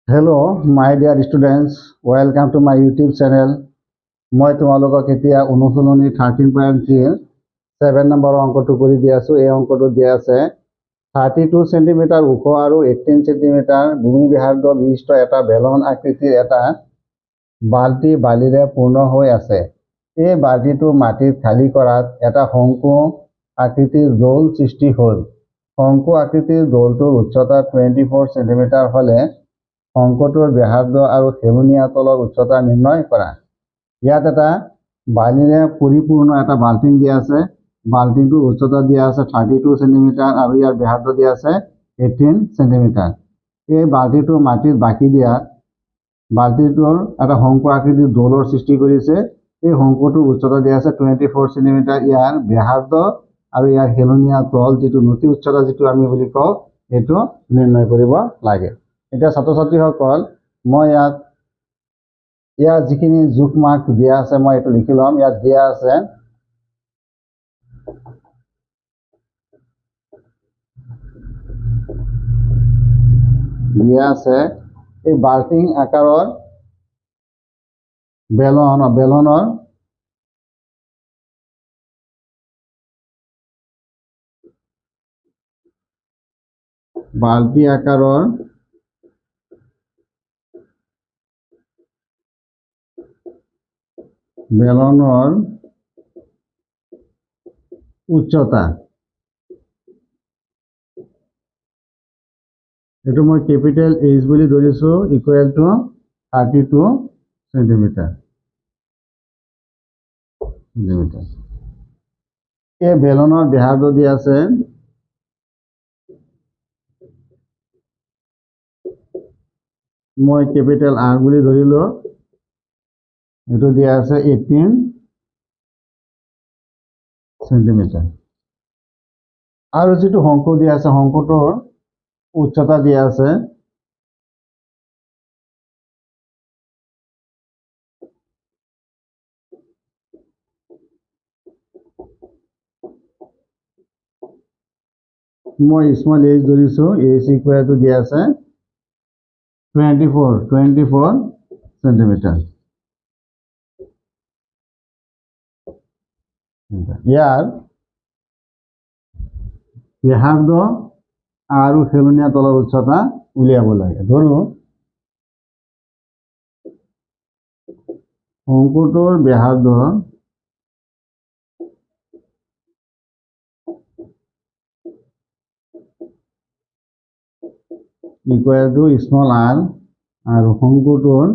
Hello, my dear students. Welcome to my YouTube channel. মই তোমালোকক এতিয়া অনুশীলনী 13.3 7 নম্বৰ অংকটো কৰি দি আছো। এই অংকটো দিয়া আছে 32 সেন্টিমিটাৰ ওখ আৰু 18 সেন্টিমিটাৰ ভূমি ব্যাসাৰ্ধ বিশিষ্ট এটা বেলন আকৃতিৰ এটা বাল্টি বালিৰে পূৰ্ণ হৈ আছে। এই বাল্টিটো মাটিত খালী কৰাত এটা শংকু আকৃতিৰ দৌল সৃষ্টি হ'ল। শংকু আকৃতিৰ দৌলটোৰ উচ্চতা 24 সেন্টিমিটাৰ হলে শংকুটোৰ ব্যাসাৰ্ধ আৰু হেলনীয়া তলৰ উচ্চতা নিৰ্ণয় কৰা। ইয়াত এটা বালিৰে পৰিপূৰ্ণ এটা বাল্টিং দিয়া আছে। বাল্টিংটোৰ উচ্চতা দিয়া আছে 32 সেন্টিমিটাৰ আৰু ইয়াৰ ব্যাসাৰ্ধ দিয়া আছে 18 সেন্টিমিটাৰ। এই বাল্টিটো মাটিত বাকি দিয়াত বাল্টিটোৰ এটা শংকু আকৃতিৰ দৌলৰ সৃষ্টি কৰিছে। এই শংকুটোৰ উচ্চতা দিয়া আছে 24 সেন্টিমিটাৰ। ইয়াৰ ব্যাসাৰ্ধ আৰু ইয়াৰ হেলনীয়া তল যিটো নতি উচ্চতা যিটো আমি বুলি কওঁ এইটো নিৰ্ণয় কৰিব লাগে। এতিয়া ছাত্ৰ ছাত্ৰীসকল মই ইয়াত যিখিনি জোখ মাৰ্ক দিয়া আছে মই এইটো লিখি ল'ম। ইয়াত দিয়া আছে এই বাল্টিং আকাৰৰ বেলনৰ বাল্টি আকাৰৰ বেলনৰ উচ্চতা এইটো মই কেপিটেল H বুলি ধৰিছো ইকুৱেল টু 32 সেন্টিমিটাৰ। এই বেলনৰ ব্যাসাৰ্ধ দিয়া আছে মই কেপিটেল R বুলি ধৰিলো। এইটো দিয়া আছে 18 সেন্টিমিটাৰ আৰু যিটো শংকু দিয়া আছে শংকুটোৰ উচ্চতা দিয়া আছে মই স্মল h ধৰিছো। h ইকুৱেল টু দিয়া আছে 24 সেন্টিমিটাৰ। ইয়াৰ ব্যাসাৰ্ধ আৰু হেলনীয়া তলৰ উচ্চতা উলিয়াব লাগে। ধৰো শংকুটোৰ ব্যাসাৰ্ধ ইকুৱেল টু স্মল r আৰু শংকুটোৰ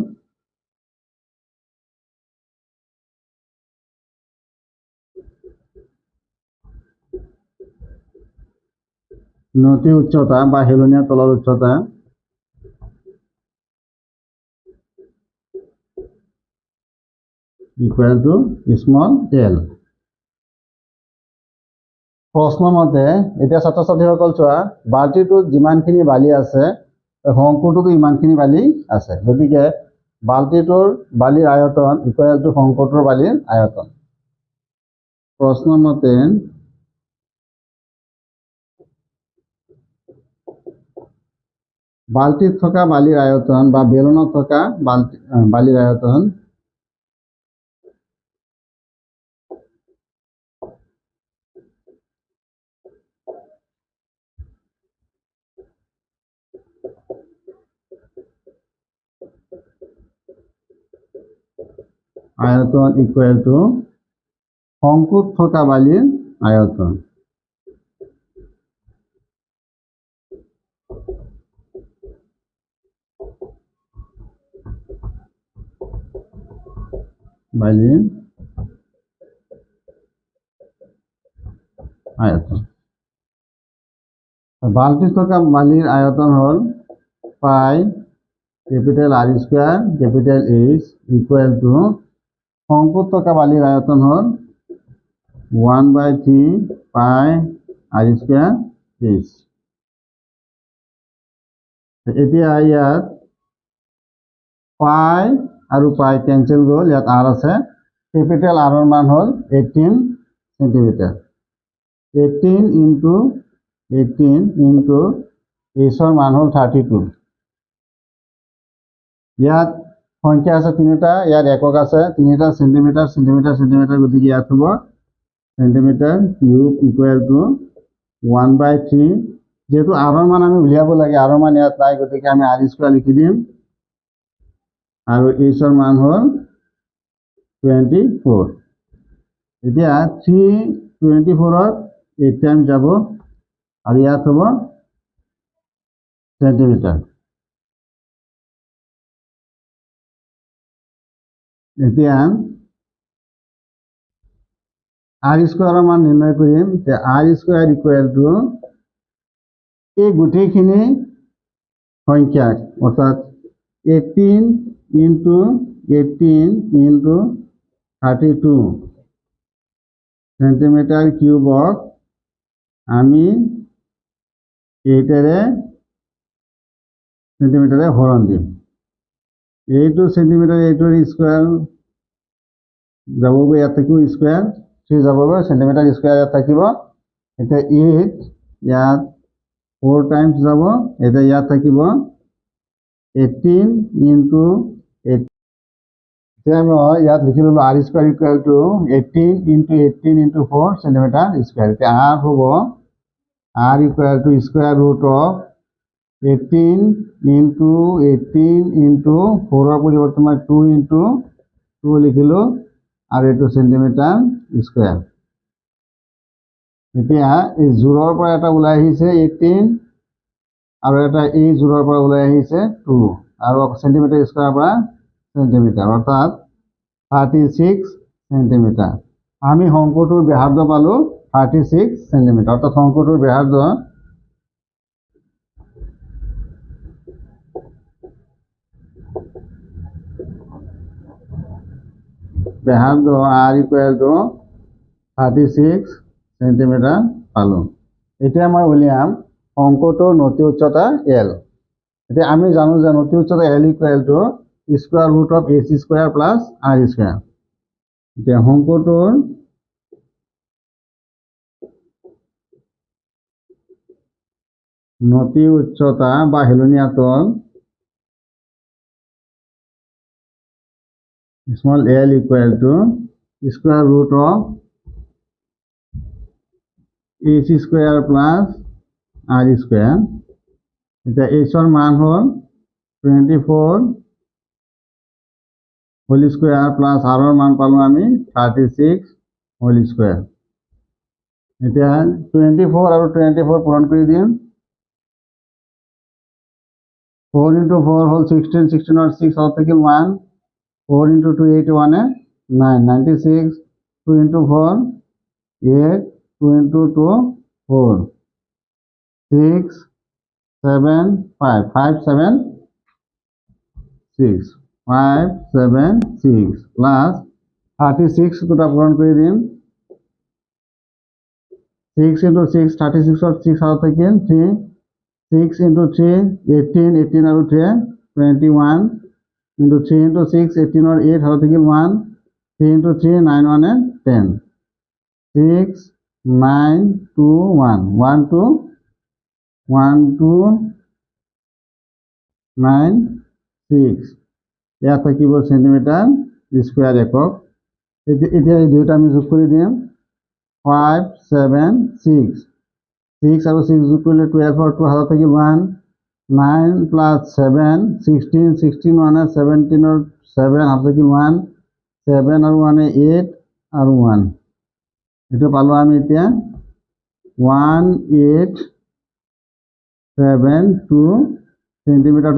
নতি উচ্চতা বা হেলনীয়া তলৰ উচ্চতা ইকুৱেল টু স্মল l। প্ৰশ্ন মতে এতিয়া ছাত্ৰ ছাত্ৰীসকল চোৱা বাল্টিটোত যিমানখিনি বালি আছে শংকুটোতো ইমানখিনি বালি আছে। গতিকে বাল্টিটোৰ বালিৰ আয়তন ইকুৱেল টু শংকুটোৰ বালিৰ আয়তন। প্ৰশ্ন মতে বাল্টিত থকা বালিৰ আয়তন বা বেলনত থকা বালিৰ আয়তন ইকুৱেল টু শংকুত থকা বালিৰ আয়তন। বালিৰ আয়তন বাল্টিত থকা বালিৰ আয়তন হল pi capital R square capital H equal to শংকুত থকা বালিৰ আয়তন হল 1/3 পাই R স্কয়াৰ H। এতিয়া ইয়াত পাই আৰু পাই কেনসেল গ'ল। ইয়াত R আছে। কেপিটেল R ৰ মান হল 18 সেন্টিমিটাৰ। 18 ইনটু H ৰ মান হল 32। ইয়াত সংখ্যা আছে তিনিটা, ইয়াত একক আছে তিনিটা, সেন্টিমিটার সেন্টিমিটার সেন্টিমিটার, গতিকে ইয়াত হ'ব সেন্টিমিটার কিউব ইকুৱেল টু 1/3। যেহেতু আৰৰ মান আমি উলিয়াব লাগে, আৰৰ মান ইয়াত নাই, গতিকে আমি r স্কয়াৰ লিখি দিম, আৰু h ৰ মান হ'ল 24। এতিয়া 324ত 8 টাইম যাব, আৰু ইয়াত হ'ব সেন্টিমিটাৰ। এতিয়া r স্কয়াৰৰ মান নিৰ্ণয় কৰিম, যে r স্কয়াৰ ইকুৱেল টু এই গোটেইখিনি সংখ্যাক, অৰ্থাৎ 18 ইনটু 18 ইনটু 32 সেন্টিমিটাৰ কিউবক আমি 8 সেন্টিমিটাৰে হৰণ দিম। এইটো সেন্টিমিটাৰ, এইটোৰ স্কয়াৰ যাবগৈ, ইয়াত থাকিব স্কয়াৰ 3 যাবগৈ, সেন্টিমিটাৰ স্কয়াৰ ইয়াত থাকিব। এতিয়া 8 ইয়াত 4 টাইমস যাব, এতিয়া ইয়াত থাকিব 18 ইনটু 8। এতিয়া মই ইয়াত লিখি ললো r square equal to 18 into 18 into 4 centimetre square. এতিয়া r হ'ব r equal to square root of 18 into 18 into 4 ৰ পৰিৱৰ্তে মই 2 ইনটু 2 লিখিলো, আৰু এইটো সেন্টিমিটাৰ স্কয়াৰ। এতিয়া এই জোৰৰ পৰা এটা ওলাই আহিছে 18, আৰু এটা এই জোৰৰ পৰা ওলাই আহিছে 2, আৰু সেন্টিমিটাৰ স্কয়াৰৰ পৰা সেন্টিমিটাৰ, অৰ্থাৎ 36 সেন্টিমিটাৰ। আমি শংকুটোৰ ব্যাসাৰ্ধ পালো 36 সেন্টিমিটাৰ, অৰ্থাৎ শংকুটোৰ ব্যাসাৰ্ধ r ইকুৱেল টু 36 সেন্টিমিটাৰ পালো। এতিয়া মই উলিয়াম শংকুটোৰ নতি উচ্চতা l। এতিয়া আমি জানো যে নতি উচ্চতা l equal to square root of h square plus r square. এতিয়া শংকুটোৰ নতি উচ্চতা বা হেলনীয়া তল small l equal to square root of h square plus r square. এটা h ৰ মান হ'ল 24 হোল স্কয়াৰ প্লাস r ৰ মান পালো আমি 36 হোল স্কয়াৰ। এটা 24 আৰু 24 পূৰণ কৰি দিম, 4 into 4 হ'ল 16, 16 और 6 और থাকিল 1, 4 into 2 8 1 9, 96, 2 into 4 8, 2 into 2 4, 6 7 5 5 7 6 5 7 6 plus 36 দুটা পূৰণ কৰি দিম, 6 into 6 36 और 6 আৰু থাকিল 3, 6 into 3 18, 18 আৰু 3 21 into 3 into 6 18 और 8 আৰু থাকিল 1, 3 into 3 9 1 10, 6 9 2 1 1 2 1 2 9 6 ইয়াত থাকিব সেন্টিমিটার স্কয়ার একক। এতিয়া এই দুইটা আমি যোগ কৰি দিম, 5 7 6 6 আৰু 6 যোগ কৰিলে 12 আৰু 2 হাতত থাকিল 1, 9 plus 7 16, 16 1 17 और 7 হাতত থাকিল 1, 7 আৰু 1 8 আৰু 1, এইটো পালো আমি এতিয়া 1872 সেন্টিমিটাৰ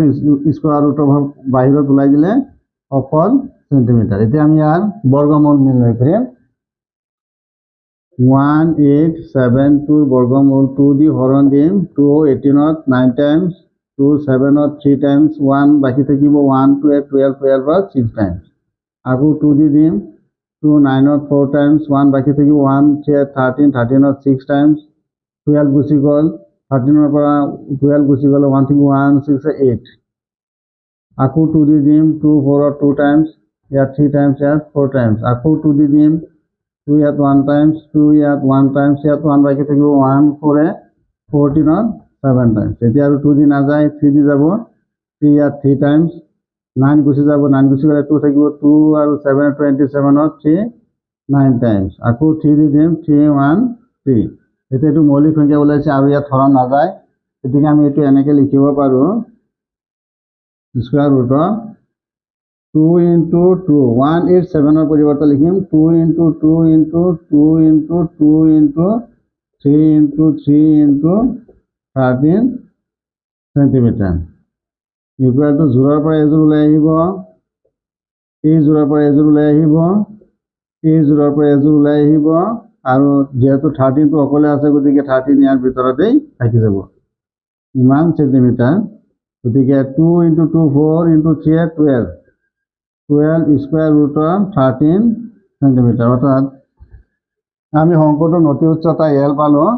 স্কয়াৰ ৰুট অফ বাহিৰত ওলাই দিলে অকল সেন্টিমিটাৰ। এতিয়া আমি ইয়াৰ বৰ্গমূল নিৰ্ণয় কৰিম। 1872 বৰ্গমূল 2 দি হৰণ দিম, 2 18ত 9 টাইমস, 2 7ত 3 টাইমস, 1 বাকি থাকিব 1 2 12 12ত 6 টাইমস, আকৌ 2 দি দিম, 2 9ত 4 টাইমস, 1 বাকি থাকিব 1 3 13 13ত 6 টাইমস, 12 গুচি গ'ল, 13ৰ পৰা 12 গুচি গ'ল, 1 থাকিব 1 6 8, আকৌ 2 দি দিম, 2 4ত 2 টাইমস, ইয়াত 3 টাইমস, ইয়াত 4 টাইমস, আকৌ 2 দি দিম, 2 ইয়াত 1 টাইমস, 2 ইয়াত 1 টাইমস, ইয়াত 1 বাকি থাকিব 1 4 14ত 7 টাইমস। এতিয়া আৰু 2 দি নাযায়, 3 দি যাব, 3 ইয়াত 3 টাইমস, 9 গুচি যাব, 9 গুচি গ'লে 2 থাকিব, 2 আৰু 7 27 3 9 টাইমছ, আকৌ 3 দি দিম, 3 1 3। এতিয়া এইটো মৌলিক সংখ্যা ওলাইছে আৰু ইয়াত হৰণ নাযায়, গতিকে আমি এইটো এনেকৈ লিখিব পাৰোঁ, স্কুৱাৰ ৰুট অফ 2 ইনটু 2 187 পৰিৱৰ্তে লিখিম 2 into 2 into 2 into 2 into 3 into 3 into 13 centimetre equal to জোৰৰ পৰা এযোৰ ওলাই আহিব, এই জোৰৰ পৰা এযোৰ ওলাই আহিব, এই জোৰৰ পৰা এযোৰ ওলাই আহিব, আৰু যেহেতু 13টো অকলে আছে গতিকে 13 ইয়াৰ ভিতৰতেই থাকি যাব, ইমান সেণ্টিমিটাৰ। গতিকে 2 into 2 4 into 3 12 square root of 13 centimetre, অৰ্থাৎ আমি অঙ্কটোৰ নতি উচ্চতা এল পালোঁ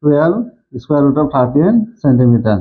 12 স্কোয়াৰ ৰুট অফ 13 সেন্টিমিটাৰ।